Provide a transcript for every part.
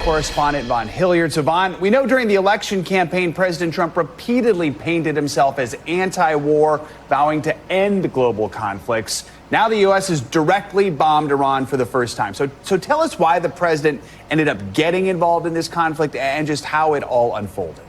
Correspondent Von Hilliard. So, Von, we know during the election campaign, President Trump repeatedly painted himself as anti-war, vowing to end global conflicts. Now the U.S. has directly bombed Iran for the first time. So tell us why the president ended up getting involved in this conflict and just how it all unfolded.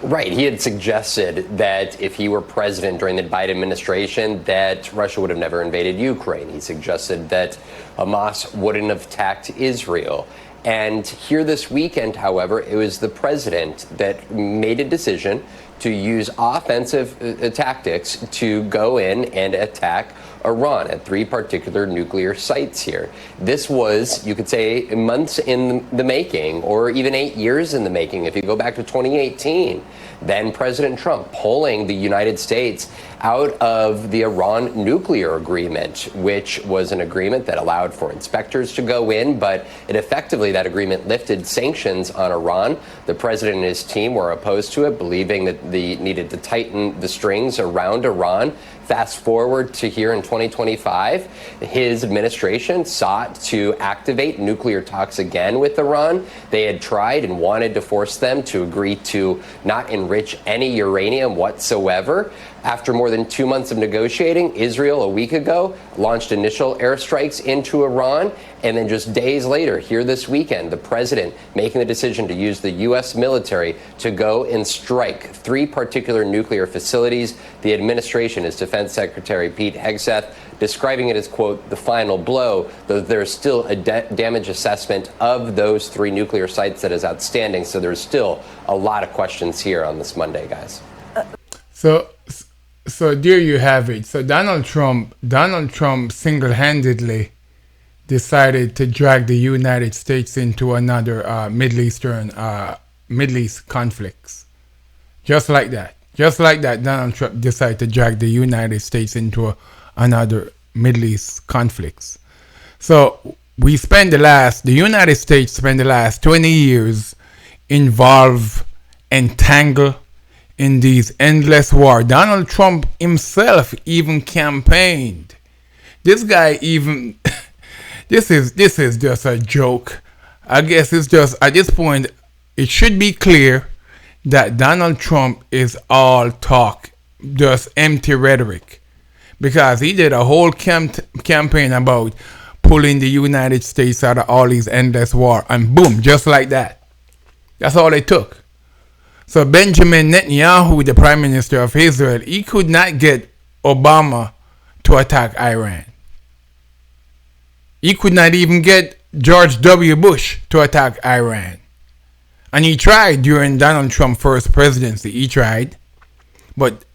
Right. He had suggested that if he were president during the Biden administration, that Russia would have never invaded Ukraine. He suggested that Hamas wouldn't have attacked Israel. And here this weekend, however, it was the president that made a decision to use offensive tactics to go in and attack Iran at 3 particular nuclear sites here. This was, you could say, months in the making, or even 8 years in the making. If you go back to 2018, then President Trump pulling the United States out of the Iran nuclear agreement, which was an agreement that allowed for inspectors to go in, but it effectively, that agreement lifted sanctions on Iran. The president and his team were opposed to it, believing that they needed to tighten the strings around Iran. Fast forward to here in 2025, his administration sought to activate nuclear talks again with Iran. They had tried and wanted to force them to agree to not enrich any uranium whatsoever. After more than 2 months of negotiating, Israel a week ago launched initial airstrikes into Iran. And then just days later, here this weekend, the president making the decision to use the U.S. military to go and strike 3 particular nuclear facilities. The administration, as Defense Secretary Pete Hegseth, describing it as, quote, the final blow, though there's still a damage assessment of those 3 nuclear sites that is outstanding. So there's still a lot of questions here on this Monday, guys. So there you have it. So Donald Trump single-handedly decided to drag the United States into another Middle East conflicts. Just like that, Donald Trump decided to drag the United States into another Middle East conflicts. So the United States spent the last 20 years entangled in these endless wars. Donald Trump himself even campaigned. This guy even, this is just a joke. I guess it's just, at this point, it should be clear that Donald Trump is all talk, just empty rhetoric. Because he did a whole campaign about pulling the United States out of all these endless wars. And boom, just like that. That's all it took. So Benjamin Netanyahu, the Prime Minister of Israel, he could not get Obama to attack Iran. He could not even get George W. Bush to attack Iran. And he tried during Donald Trump's first presidency. He tried. But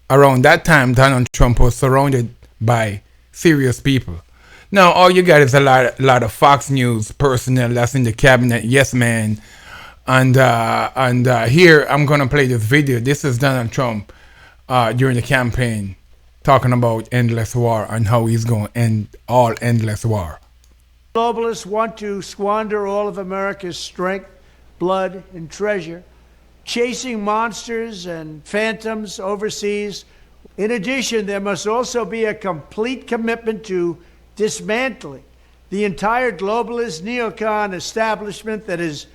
around that time, Donald Trump was surrounded by serious people. Now, all you got is a lot of Fox News personnel that's in the cabinet, yes man. And here I'm going to play this video. This is Donald Trump during the campaign talking about endless war and how he's going to end all endless war. Globalists want to squander all of America's strength, blood, and treasure, chasing monsters and phantoms overseas. In addition, there must also be a complete commitment to dismantling the entire globalist neocon establishment that is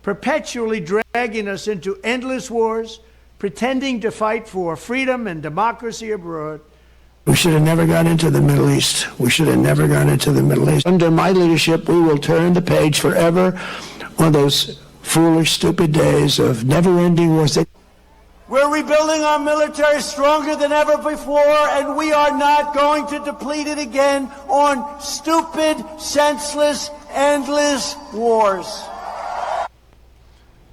perpetually dragging us into endless wars, pretending to fight for freedom and democracy abroad. We should have never gone into the Middle East. We should have never gone into the Middle East. Under my leadership, we will turn the page forever on those foolish, stupid days of never-ending wars. We're rebuilding our military stronger than ever before, and we are not going to deplete it again on stupid, senseless, endless wars.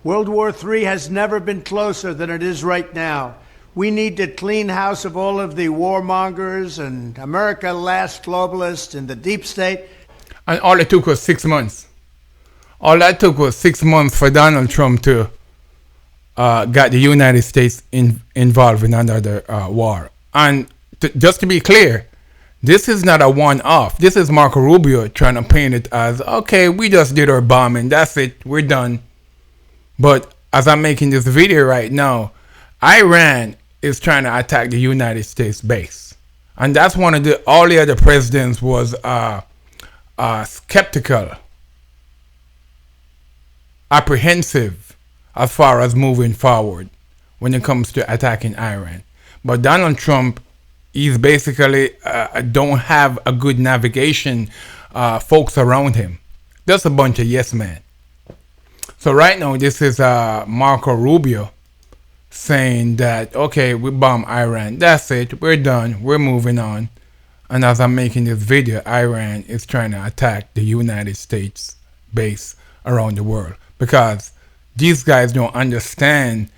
World War III has never been closer than it is right now. We need to clean house of all of the warmongers and America last globalists and the deep state. And all it took was 6 months. All that took was 6 months for Donald Trump to got the United States involved in another war. And just to be clear, this is not a one-off. This is Marco Rubio trying to paint it as, okay, we just did our bombing. That's it. We're done. But as I'm making this video right now, Iran is trying to attack the United States base. And that's one of all the other presidents was skeptical apprehensive as far as moving forward when it comes to attacking Iran. But Donald Trump, he's basically don't have a good navigation folks around him. Just a bunch of yes men. So right now, this is Marco Rubio saying that, okay, we bomb Iran. That's it. We're done. We're moving on. And as I'm making this video, Iran is trying to attack the United States base around the world because these guys don't understand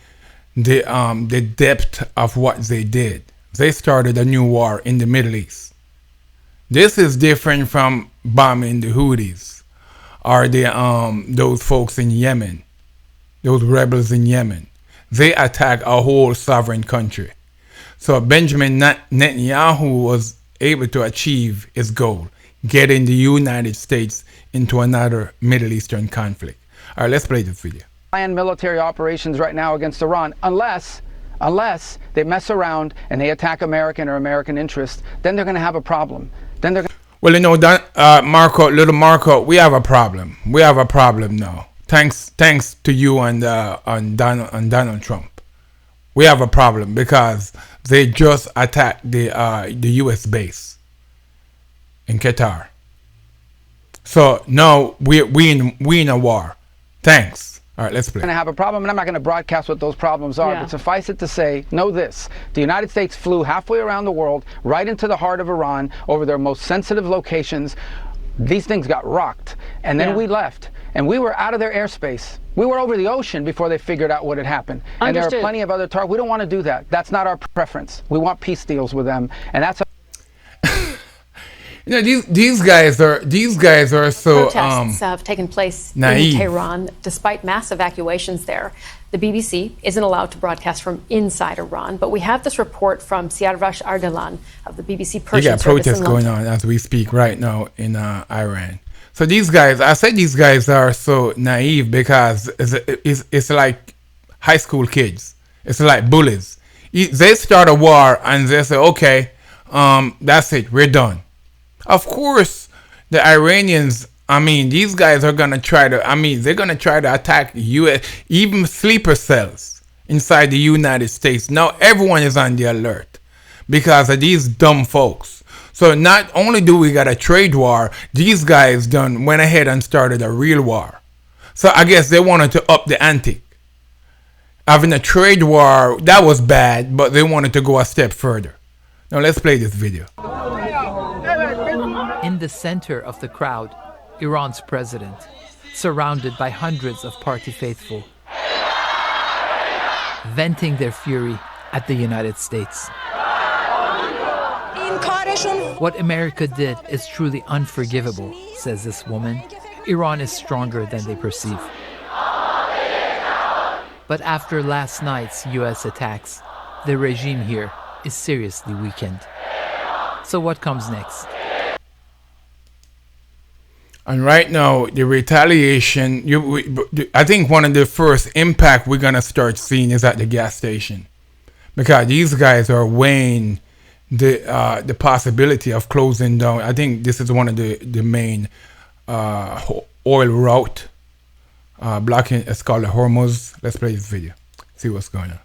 the depth of what they did. They started a new war in the Middle East. This is different from bombing the Houthis or those folks in Yemen, those rebels in Yemen. They attack a whole sovereign country. So Benjamin Netanyahu was able to achieve his goal, getting the United States into another Middle Eastern conflict. All right, let's play this video. Plan military operations right now against Iran unless they mess around and they attack American or American interests, then they're going to have a problem. Then they're Well, you know, little Marco, we have a problem. We have a problem now. Thanks to you and Donald Trump. We have a problem because they just attacked the U.S. base in Qatar. So now we in a war. Thanks. All right, let's play. going to have a problem, and I'm not going to broadcast what those problems are, but suffice it to say, know this. The United States flew halfway around the world, right into the heart of Iran, over their most sensitive locations. These things got rocked, and then we left, and we were out of their airspace. We were over the ocean before they figured out what had happened. And there are plenty of other targets. We don't want to do that. That's not our preference. We want peace deals with them, and that's You know, these guys are so protests have taken place naive. in Tehran despite mass evacuations there. The BBC isn't allowed to broadcast from inside Iran, but we have this report from Siavash Ardalan of the BBC Persian You got service protests in going London. on as we speak right now in Iran. So these guys, I said these guys are so naive because it's like high school kids. It's like bullies. They start a war and they say, okay, that's it, we're done. Of course, the Iranians, I mean, these guys are going to try to, they're going to try to attack U.S., even sleeper cells inside the United States. Now everyone is on the alert because of these dumb folks. So not only do we got a trade war, these guys went ahead and started a real war. So I guess they wanted to up the ante. Having a trade war, that was bad, but they wanted to go a step further. Now let's play this video. In the center of the crowd, Iran's president, surrounded by hundreds of party faithful, venting their fury at the United States. What America did is truly unforgivable, says this woman. Iran is stronger than they perceive. But after last night's US attacks, the regime here is seriously weakened. So what comes next? And right now, the retaliation, I think one of the first impact we're going to start seeing is at the gas station. Because these guys are weighing the possibility of closing down. I think this is one of the main oil route blocking. It's called the Hormuz. Let's play this video, see what's going on.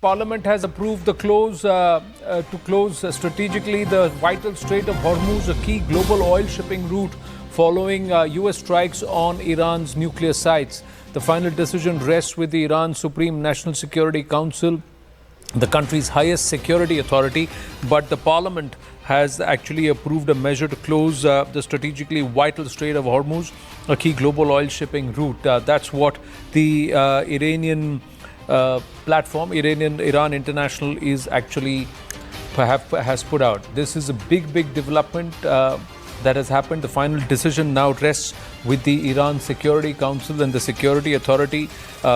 Parliament has approved the to close strategically the vital Strait of Hormuz, a key global oil shipping route following U.S. strikes on Iran's nuclear sites. The final decision rests with the Iran Supreme National Security Council, the country's highest security authority, but the parliament has actually approved a measure to close the strategically vital Strait of Hormuz, a key global oil shipping route. That's what the Iranian platform, Iran International, is actually has put out. This is a big development that has happened. The final decision now rests with the Iran Security Council and the Security Authority.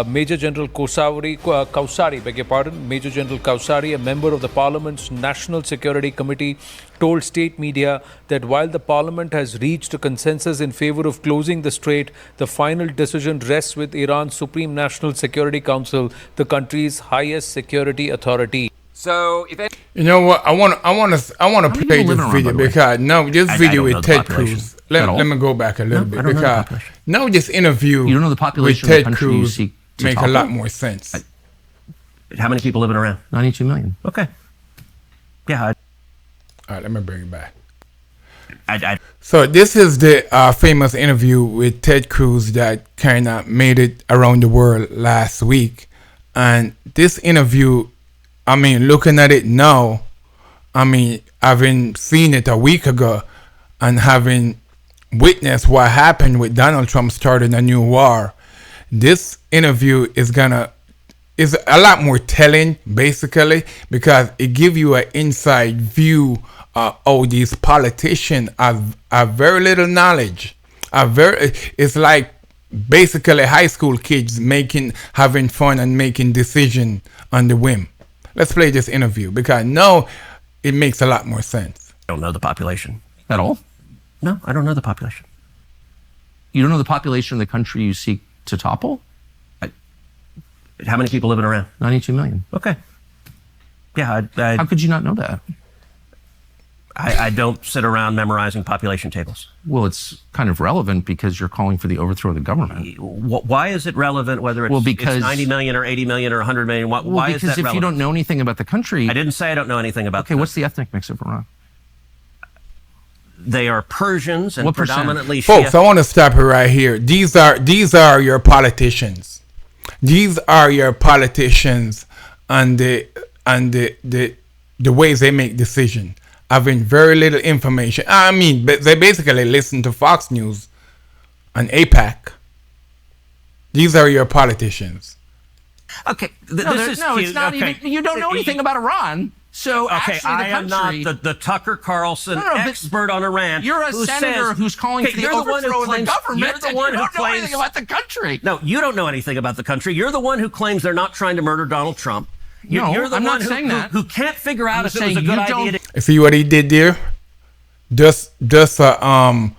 Major General Kausari, beg your pardon, Major General Kausari, a member of the Parliament's National Security Committee, told state media that while the Parliament has reached a consensus in favor of closing the strait, the final decision rests with Iran's Supreme National Security Council, the country's highest security authority. So if any- You know what? I want to play people this live around, video by the way? because no, this I video don't know with the Ted population Cruz. at Let all. me go back a little No, bit I don't know the because population. now this interview You don't know the with population of the Ted country you Cruz seek to make a topple? lot more sense. How many people living around? 92 million. Okay. Yeah. All right, let me bring it back. I So this is the famous interview with Ted Cruz that kind of made it around the world last week. And this interview, I mean, looking at it now, I mean, having seen it a week ago and having witnessed what happened with Donald Trump starting a new war, this interview is a lot more telling, basically, because it gives you an inside view of how these politicians have very little knowledge. It's like basically high school kids having fun and making decisions on the whim. Let's play this interview because now it makes a lot more sense. don't know the population. At all? No, I don't know the population. You don't know the population of the country you seek to topple? How many people living around? 92 million. Okay. Yeah, how could you not know that? I don't sit around memorizing population tables. Well, it's kind of relevant because you're calling for the overthrow of the government. Why is it relevant whether it's, it's 90 million or 80 million or 100 million? Why is that relevant? Because if you don't know anything about the country... I didn't say I don't know anything about the country. What's the ethnic mix of Iran? They are Persians and predominantly Shia. Folks, I want to stop it right here. These are your politicians. These are your politicians and the ways they make decisions, having very little information. I mean, they basically listen to Fox News and AIPAC. These are your politicians. Okay, it's not even. You don't know anything about Iran. So actually, I am not the Tucker Carlson expert on Iran. You're a senator who's calling for the overthrow of the government. You're the one who claims, don't know anything about the country. No, you don't know anything about the country. You're the one who claims they're not trying to murder Donald Trump. You're the one who can't figure out if it was a good idea. See what he did there? Just a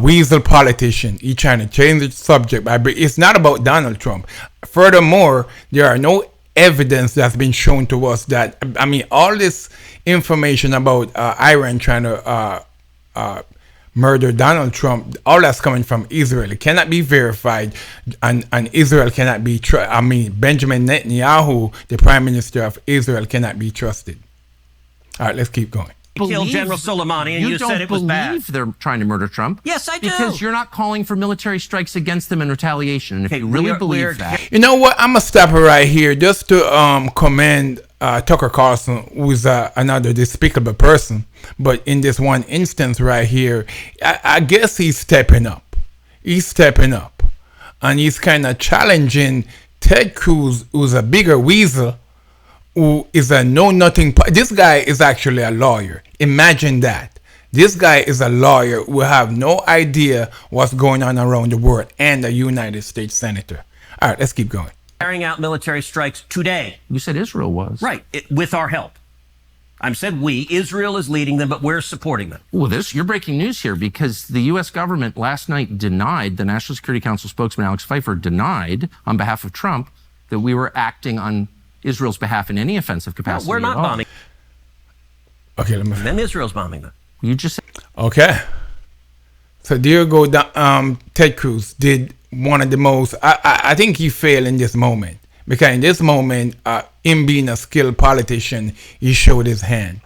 weasel politician. He trying to change the subject. It's not about Donald Trump. Furthermore, there are no evidence that's been shown to us that, I mean, all this information about Iran trying to murder Donald Trump, all that's coming from Israel. It cannot be verified, and Israel cannot be Benjamin Netanyahu, the Prime Minister of Israel, cannot be trusted. All right, let's keep going. Killed General Soleimani, and you said it was bad. You don't believe they're trying to murder Trump? Yes, I do. Because you're not calling for military strikes against them in retaliation. And if you really believe that... You know what? I'm going to stop it right here just to commend Tucker Carlson, who's another despicable person. But in this one instance right here, I guess he's stepping up. He's stepping up. And he's kind of challenging Ted Cruz, who's a bigger weasel, who is a know-nothing. This guy is actually a lawyer. Imagine that. This guy is a lawyer who have no idea what's going on around the world, and a United States senator. All right, let's keep going. Carrying out military strikes today. You said Israel was. Right, with our help. I said we. Israel is leading them, but we're supporting them. Well, you're breaking news here because the U.S. government last night denied, the National Security Council spokesman Alex Pfeiffer denied on behalf of Trump that we were acting on Israel's behalf in any offensive capacity. No, we're not bombing. Okay, let me. Then Israel's bombing them. You just said. Okay. So there you go. Ted Cruz did one of the most. I think he failed in this moment because in this moment, him being a skilled politician, he showed his hand,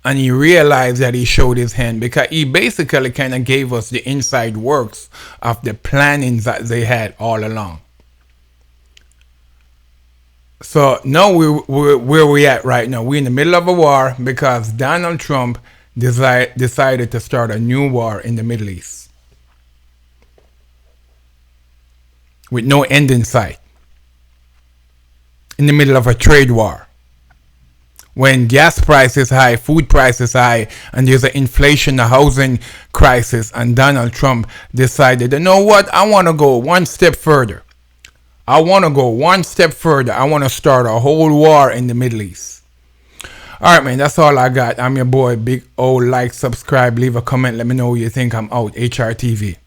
and he realized that he showed his hand because he basically kind of gave us the inside works of the plannings that they had all along. So now we're where we at right now. We're in the middle of a war because Donald Trump decided to start a new war in the Middle East with no end in sight. In the middle of a trade war. When gas prices high, food prices high, and there's an inflation, a housing crisis, and Donald Trump decided, you know what, I want to go one step further. I want to go one step further. I want to start a whole war in the Middle East. All right, man, that's all I got. I'm your boy, Big O. Like, subscribe, leave a comment. Let me know what you think. I'm out. HRTV.